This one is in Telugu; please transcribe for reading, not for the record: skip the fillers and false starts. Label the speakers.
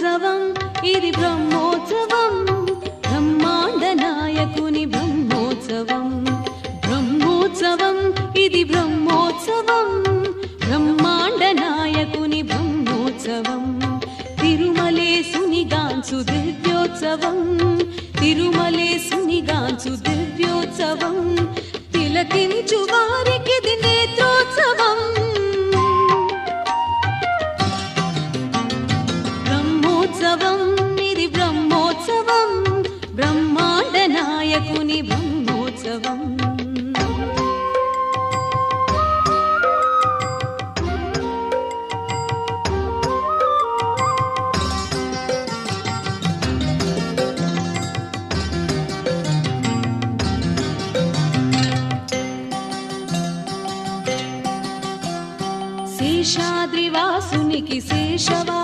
Speaker 1: బ్రహ్మోత్సవం ఇది బ్రహ్మోత్సవం బ్రహ్మాండ నాయకుని బ్రహ్మోత్సవం బ్రహ్మోత్సవం ఇది బ్రహ్మోత్సవం బ్రహ్మాండ నాయకుని బ్రహ్మోత్సవం తిరుమలేసునిగాంచు దివ్యోత్సవం తిరుమలేసునిగాంచు దివ్యోత్సవం తిలకించు వారికిది నేత్రోత్సవం బ్రహ్మోత్సవం ఇది బ్రహ్మోత్సవం బ్రహ్మాండ నాయకుని బ్రహ్మోత్సవం శేషాద్రివాసునికి శేషవా